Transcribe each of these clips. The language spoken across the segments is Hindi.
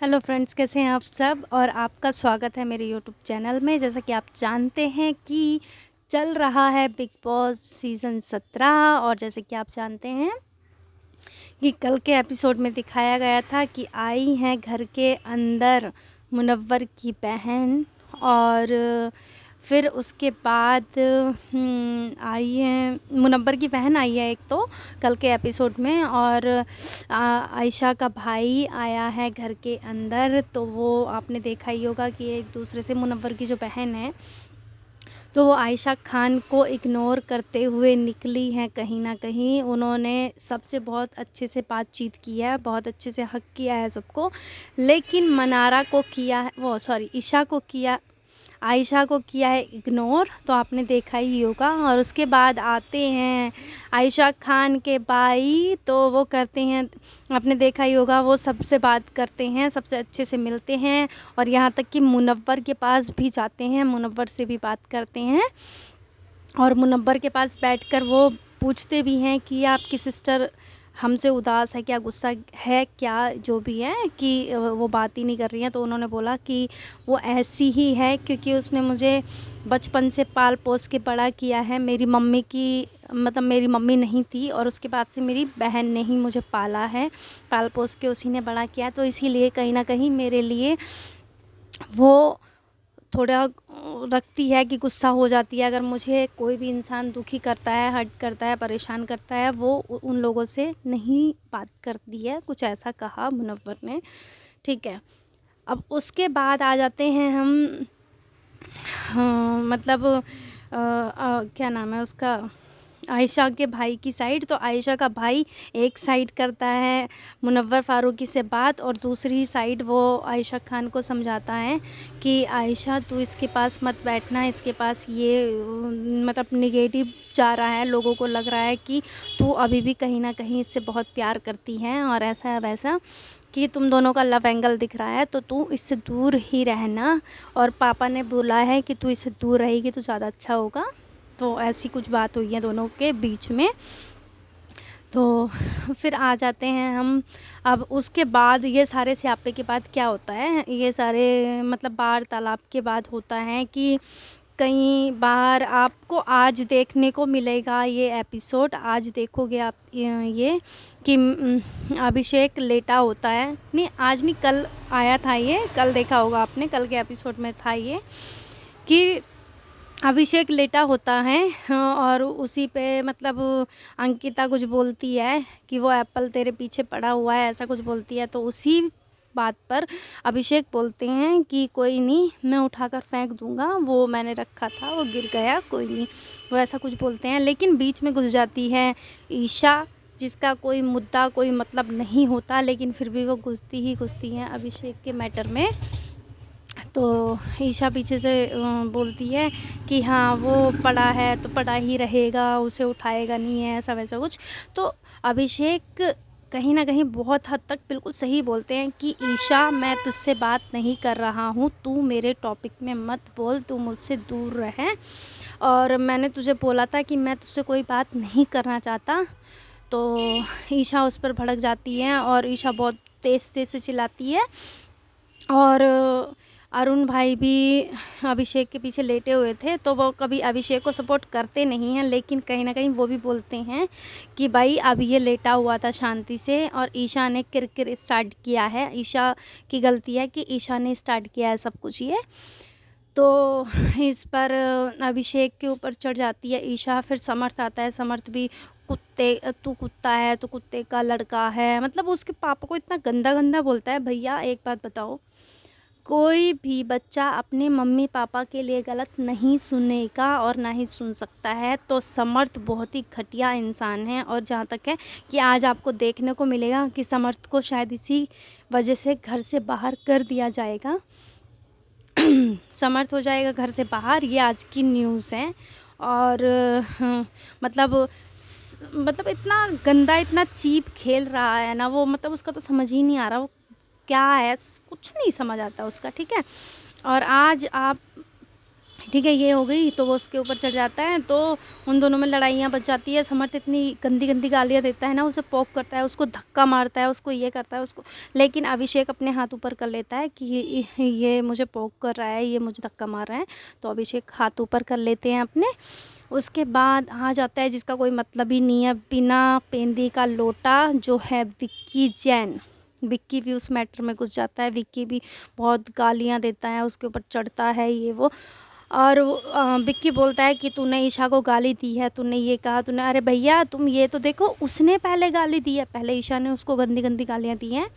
हेलो फ्रेंड्स, कैसे हैं आप सब। और आपका स्वागत है मेरे यूट्यूब चैनल में। जैसा कि आप जानते हैं कि चल रहा है बिग बॉस सीज़न 17। और जैसे कि आप जानते हैं कि कल के एपिसोड में दिखाया गया था कि आई हैं घर के अंदर मुनव्वर की बहन। और फिर उसके बाद आई है मुनव्वर की बहन आई है एक तो कल के एपिसोड में। और आयशा का भाई आया है घर के अंदर। तो वो आपने देखा ही होगा कि एक दूसरे से मुनव्वर की जो बहन है तो वो आयशा खान को इग्नोर करते हुए निकली हैं। कहीं ना कहीं उन्होंने सबसे बहुत अच्छे से बातचीत की है, बहुत अच्छे से हक किया है सबको। लेकिन मनारा को किया है, वो सॉरी ईशा को किया, आयशा को किया है इग्नोर। तो आपने देखा ही होगा। और उसके बाद आते हैं आयशा खान के भाई, तो वो करते हैं, आपने देखा ही होगा, वो सबसे बात करते हैं, सबसे अच्छे से मिलते हैं। और यहाँ तक कि मुनव्वर के पास भी जाते हैं, मुनव्वर से भी बात करते हैं। और मुनव्वर के पास बैठकर वो पूछते भी हैं कि आपकी सिस्टर हमसे उदास है क्या, गुस्सा है क्या, जो भी है, कि वो बात ही नहीं कर रही हैं। तो उन्होंने बोला कि वो ऐसी ही है क्योंकि उसने मुझे बचपन से पाल पोस के बड़ा किया है। मेरी मम्मी की मतलब मेरी मम्मी नहीं थी और उसके बाद से मेरी बहन ने ही मुझे पाला है, पाल पोस के उसी ने बड़ा किया। तो इसीलिए कहीं ना कहीं मेरे लिए वो थोड़ा रखती है कि गुस्सा हो जाती है अगर मुझे कोई भी इंसान दुखी करता है, हर्ट करता है, परेशान करता है, वो उन लोगों से नहीं बात करती है। कुछ ऐसा कहा मुनव्वर ने, ठीक है। अब उसके बाद आ जाते हैं हम, हाँ, मतलब क्या नाम है उसका, आयशा के भाई की साइड। तो आयशा का भाई एक साइड करता है मुनव्वर फारूकी से बात, और दूसरी साइड वो आयशा खान को समझाता है कि आयशा तू इसके पास मत बैठना, इसके पास ये मतलब निगेटिव जा रहा है, लोगों को लग रहा है कि तू अभी भी कहीं ना कहीं इससे बहुत प्यार करती हैं और ऐसा है वैसा, कि तुम दोनों का लव एंगल दिख रहा है, तो तू इससे दूर ही रहना। और पापा ने बोला है कि तू इससे दूर रहेगी तो ज़्यादा अच्छा होगा। तो ऐसी कुछ बात हुई है दोनों के बीच में। तो फिर आ जाते हैं हम, अब उसके बाद ये सारे स्यापे के बाद क्या होता है, ये सारे मतलब वार्तालाप के बाद होता है कि कहीं बाहर आपको आज देखने को मिलेगा ये एपिसोड। आज देखोगे आप ये कि अभिषेक लेटा होता है, नहीं आज नहीं, कल आया था ये, कल देखा होगा आपने, कल के एपिसोड में था ये कि अभिषेक लेटा होता है। हाँ, और उसी पे मतलब अंकिता कुछ बोलती है कि वो एप्पल तेरे पीछे पड़ा हुआ है, ऐसा कुछ बोलती है। तो उसी बात पर अभिषेक बोलते हैं कि कोई नहीं, मैं उठाकर फेंक दूंगा, वो मैंने रखा था, वो गिर गया, कोई नहीं, वो ऐसा कुछ बोलते हैं। लेकिन बीच में घुस जाती है ईशा, जिसका कोई मुद्दा कोई मतलब नहीं होता, लेकिन फिर भी वो घुसती ही घुसती हैं अभिषेक के मैटर में। तो ईशा पीछे से बोलती है कि हाँ वो पड़ा है तो पड़ा ही रहेगा, उसे उठाएगा नहीं है, ऐसा वैसा कुछ। तो अभिषेक कहीं ना कहीं बहुत हद तक बिल्कुल सही बोलते हैं कि ईशा मैं तुझसे बात नहीं कर रहा हूँ, तू मेरे टॉपिक में मत बोल, तू मुझसे दूर रहे। और मैंने तुझे बोला था कि मैं तुझसे कोई बात नहीं करना चाहता। तो ईशा उस पर भड़क जाती है और ईशा बहुत तेज़ तेज़ से चिल्लाती है। और अरुण भाई भी अभिषेक के पीछे लेटे हुए थे, तो वो कभी अभिषेक को सपोर्ट करते नहीं हैं, लेकिन कहीं ना कहीं वो भी बोलते हैं कि भाई अभी ये लेटा हुआ था शांति से, और ईशा ने किरकिर स्टार्ट किया है, ईशा की गलती है कि ईशा ने स्टार्ट किया है सब कुछ ये। तो इस पर अभिषेक के ऊपर चढ़ जाती है ईशा। फिर समर्थ आता है, समर्थ भी कुत्ते, तू कुत्ता है, तू कुत्ते का लड़का है, मतलब उसके पापा को इतना गंदा गंदा बोलता है। भैया एक बात बताओ, कोई भी बच्चा अपने मम्मी पापा के लिए गलत नहीं सुनेगा और ना ही सुन सकता है। तो समर्थ बहुत ही घटिया इंसान है। और जहाँ तक है कि आज आपको देखने को मिलेगा कि समर्थ को शायद इसी वजह से घर से बाहर कर दिया जाएगा, समर्थ हो जाएगा घर से बाहर, ये आज की न्यूज़ है। और मतलब इतना गंदा, इतना चीप खेल रहा है ना वो, मतलब उसका तो समझ ही नहीं आ रहा वो क्या है, कुछ नहीं समझ आता उसका, ठीक है। और आज आप ठीक है, ये हो गई। तो वो उसके ऊपर चढ़ जाता है, तो उन दोनों में लड़ाइयाँ बच जाती है। समर्थ इतनी गंदी गंदी गालियाँ देता है ना, उसे पोक करता है, उसको धक्का मारता है, उसको ये करता है उसको। लेकिन अभिषेक अपने हाथ ऊपर कर लेता है कि ये मुझे पोक कर रहा है, ये मुझे धक्का मार रहा है। तो अभिषेक हाथ ऊपर कर लेते हैं अपने। उसके बाद आ जाता है जिसका कोई मतलब ही नहीं है, बिना पेंदी का लोटा, जो है विक्की जैन। विक्की भी उस मैटर में घुस जाता है। विक्की भी बहुत गालियाँ देता है, उसके ऊपर चढ़ता है ये वो। और विक्की बोलता है कि तूने ईशा को गाली दी है, तूने ये कहा, तूने, अरे भैया तुम ये तो देखो, उसने पहले गाली दी है, पहले ईशा ने उसको गंदी गंदी गालियाँ दी हैं।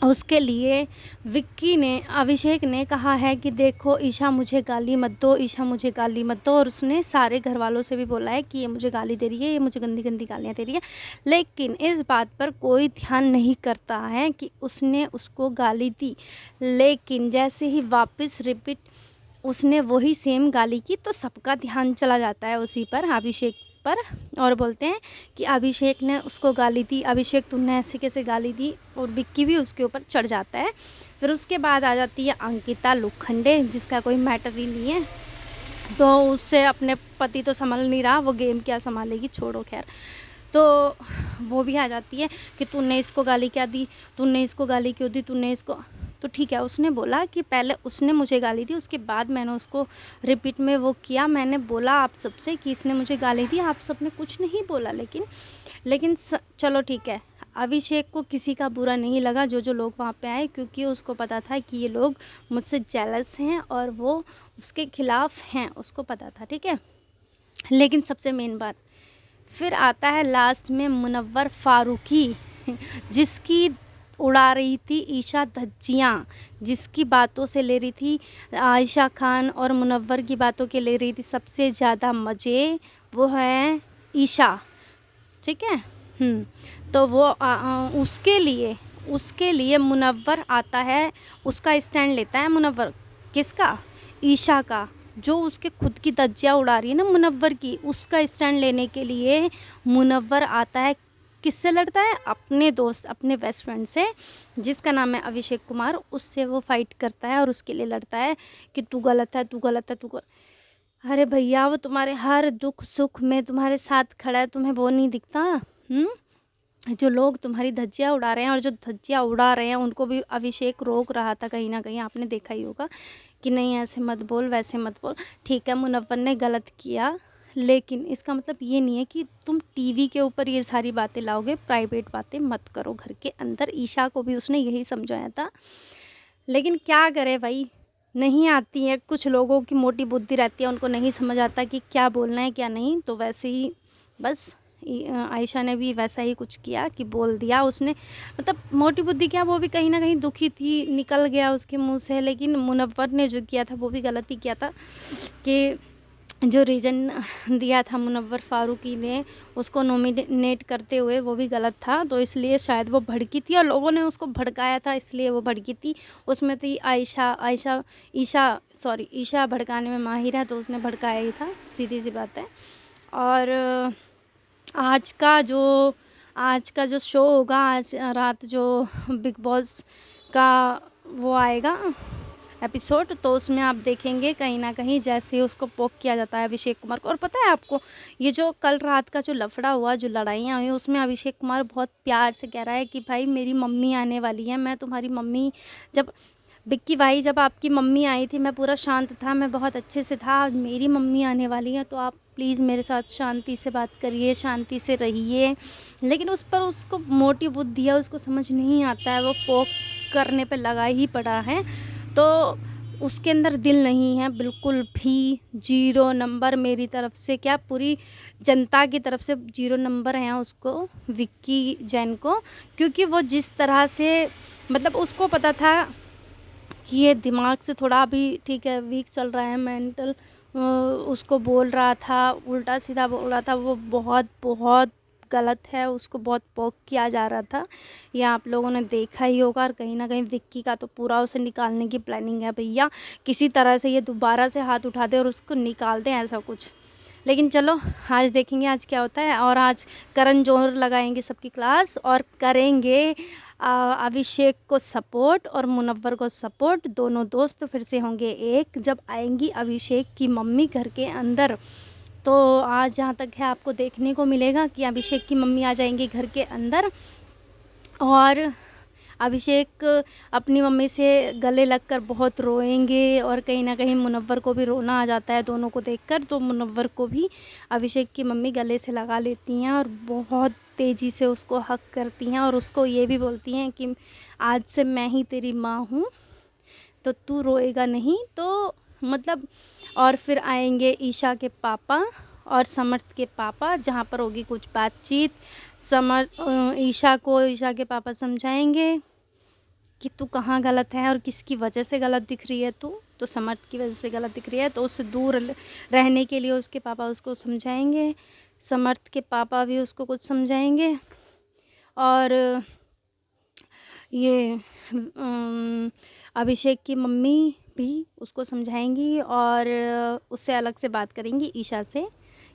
उसके लिए विक्की ने, अभिषेक ने कहा है कि देखो ईशा मुझे गाली मत दो, ईशा मुझे गाली मत दो। और उसने सारे घर वालों से भी बोला है कि ये मुझे गाली दे रही है, ये मुझे गंदी गंदी गालियाँ दे रही है। लेकिन इस बात पर कोई ध्यान नहीं करता है कि उसने उसको गाली दी। लेकिन जैसे ही वापस रिपीट उसने वही सेम गाली की, तो सबका ध्यान चला जाता है उसी पर, अभिषेक पर। और बोलते हैं कि अभिषेक ने उसको गाली दी, अभिषेक तुमने ऐसे कैसे गाली दी। और विक्की भी उसके ऊपर चढ़ जाता है। फिर उसके बाद आ जाती है अंकिता लोखंडे, जिसका कोई मैटर ही नहीं है। तो उससे अपने पति तो संभल नहीं रहा, वो गेम क्या संभालेगी, छोड़ो खैर। तो वो भी आ जाती है कि तूने इसको गाली क्या दी, तूने इसको गाली क्यों दी, तूने इसको। तो ठीक है, उसने बोला कि पहले उसने मुझे गाली दी, उसके बाद मैंने उसको रिपीट में वो किया। मैंने बोला आप सबसे कि इसने मुझे गाली दी, आप सबने कुछ नहीं बोला। लेकिन चलो ठीक है, अभिषेक को किसी का बुरा नहीं लगा, जो लोग वहाँ पे आए, क्योंकि उसको पता था कि ये लोग मुझसे जेलस हैं और वो उसके खिलाफ हैं, उसको पता था। ठीक है, लेकिन सबसे मेन बात फिर आता है लास्ट में मुनव्वर फारूकी, जिसकी उड़ा रही थी ईशा धज्जियाँ, जिसकी बातों से ले रही थी आयशा खान और मुनव्वर की बातों के ले रही थी सबसे ज़्यादा मज़े, वो है ईशा। ठीक है। तो वो उसके लिए मुनव्वर आता है, उसका स्टैंड लेता है मुनव्वर। किसका? ईशा का। जो उसके खुद की धज्जियाँ उड़ा रही है ना मुनव्वर की, उसका स्टैंड लेने के लिए मुनव्वर आता है। किससे लड़ता है? अपने दोस्त, अपने बेस्ट फ्रेंड से, जिसका नाम है अभिषेक कुमार। उससे वो फाइट करता है और उसके लिए लड़ता है कि तू गलत है, तू गलत है, तू गलत। अरे भैया, वो तुम्हारे हर दुख सुख में तुम्हारे साथ खड़ा है, तुम्हें वो नहीं दिखता? जो लोग तुम्हारी धज्जियाँ उड़ा रहे हैं, और जो धज्जियाँ उड़ा रहे हैं उनको भी अभिषेक रोक रहा था कहीं ना कहीं, आपने देखा ही होगा कि नहीं ऐसे मत बोल, वैसे मत बोल। ठीक है, मुनव्वर ने गलत किया, लेकिन इसका मतलब ये नहीं है कि तुम टीवी के ऊपर ये सारी बातें लाओगे, प्राइवेट बातें मत करो घर के अंदर। ईशा को भी उसने यही समझाया था, लेकिन क्या करे भाई, नहीं आती है। कुछ लोगों की मोटी बुद्धि रहती है, उनको नहीं समझ आता कि क्या बोलना है क्या नहीं। तो वैसे ही बस आयशा ने भी वैसा ही कुछ किया कि बोल दिया उसने। मतलब मोटी बुद्धि क्या, वो भी कहीं ना कहीं दुखी थी, निकल गया उसके मुंह से। लेकिन मुनव्वर ने जो किया था वो भी गलत ही किया था, कि जो रीज़न दिया था मुनव्वर फारूकी ने उसको नॉमिनेट करते हुए, वो भी गलत था। तो इसलिए शायद वो भड़की थी और लोगों ने उसको भड़काया था, इसलिए वो भड़की थी। उसमें थी ईशा भड़काने में माहिर है, तो उसने भड़काया ही था, सीधी सी बात है। और आज का जो शो होगा, आज रात जो बिग बॉस का वो आएगा एपिसोड, तो उसमें आप देखेंगे कहीं ना कहीं जैसे ही उसको पोक किया जाता है अभिषेक कुमार को। और पता है आपको, ये जो कल रात का जो लफड़ा हुआ, जो लड़ाइयाँ हुई, उसमें अभिषेक कुमार बहुत प्यार से कह रहा है कि भाई मेरी मम्मी आने वाली है, मैं तुम्हारी मम्मी। जब बिक्की भाई, जब आपकी मम्मी आई थी मैं पूरा शांत था, मैं बहुत अच्छे से था। मेरी मम्मी आने वाली है तो आप प्लीज़ मेरे साथ शांति से बात करिए, शांति से रहिए। लेकिन उस पर उसको मोटी बुद्धि है, उसको समझ नहीं आता है, वो पोक करने पे लगा ही पड़ा है। तो उसके अंदर दिल नहीं है बिल्कुल भी, 0 नंबर मेरी तरफ से, क्या पूरी जनता की तरफ से 0 नंबर हैं उसको, विक्की जैन को। क्योंकि वो जिस तरह से, मतलब उसको पता था कि ये दिमाग से थोड़ा भी ठीक है वीक चल रहा है, मेंटल, उसको बोल रहा था, उल्टा सीधा बोल रहा था, वो बहुत बहुत गलत है, उसको बहुत पोक किया जा रहा था। ये आप लोगों ने देखा ही होगा। और कहीं ना कहीं विक्की का तो पूरा उसे निकालने की प्लानिंग है भैया, किसी तरह से ये दोबारा से हाथ उठा दे और उसको निकाल दें, ऐसा कुछ। लेकिन चलो आज देखेंगे आज क्या होता है। और आज करण जौहर लगाएंगे सबकी क्लास और करेंगे अभिषेक को सपोर्ट और मुनव्वर को सपोर्ट, दोनों दोस्त फिर से होंगे एक। जब आएंगी अभिषेक की मम्मी घर के अंदर, तो आज जहाँ तक है आपको देखने को मिलेगा कि अभिषेक की मम्मी आ जाएंगी घर के अंदर और अभिषेक अपनी मम्मी से गले लगकर बहुत रोएंगे और कहीं ना कहीं मुनव्वर को भी रोना आ जाता है दोनों को देखकर। तो मुनव्वर को भी अभिषेक की मम्मी गले से लगा लेती हैं और बहुत तेज़ी से उसको हक करती हैं और उसको ये भी बोलती हैं कि आज से मैं ही तेरी माँ हूँ, तो तू रोएगा नहीं। तो मतलब और फिर आएंगे ईशा के पापा और समर्थ के पापा, जहाँ पर होगी कुछ बातचीत। ईशा के पापा समझाएंगे कि तू कहाँ गलत है और किसकी वजह से गलत दिख रही है तू, तो समर्थ की वजह से गलत दिख रही है, तो उससे दूर रहने के लिए उसके पापा उसको समझाएंगे। समर्थ के पापा भी उसको कुछ समझाएंगे और ये अभिषेक की मम्मी भी उसको समझाएंगी और उससे अलग से बात करेंगी ईशा से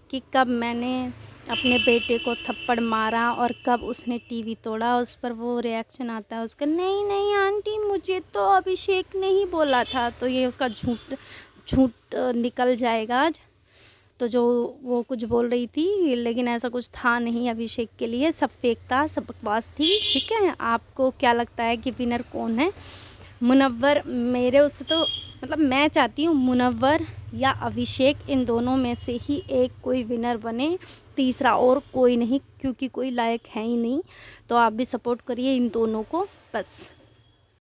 कि कब मैंने अपने बेटे को थप्पड़ मारा और कब उसने टीवी तोड़ा। उस पर वो रिएक्शन आता है उसका, नहीं नहीं आंटी मुझे तो अभिषेक ने ही बोला था। तो ये उसका झूठ निकल जाएगा आज। तो जो वो कुछ बोल रही थी लेकिन ऐसा कुछ था नहीं अभिषेक के लिए, सब फेक था, सब बकवास थी। ठीक है, आपको क्या लगता है कि विनर कौन है? मुनव्वर, मेरे उससे तो मतलब मैं चाहती हूँ मुनव्वर या अभिषेक, इन दोनों में से ही एक कोई विनर बने, तीसरा और कोई नहीं, क्योंकि कोई लायक है ही नहीं। तो आप भी सपोर्ट करिए इन दोनों को बस।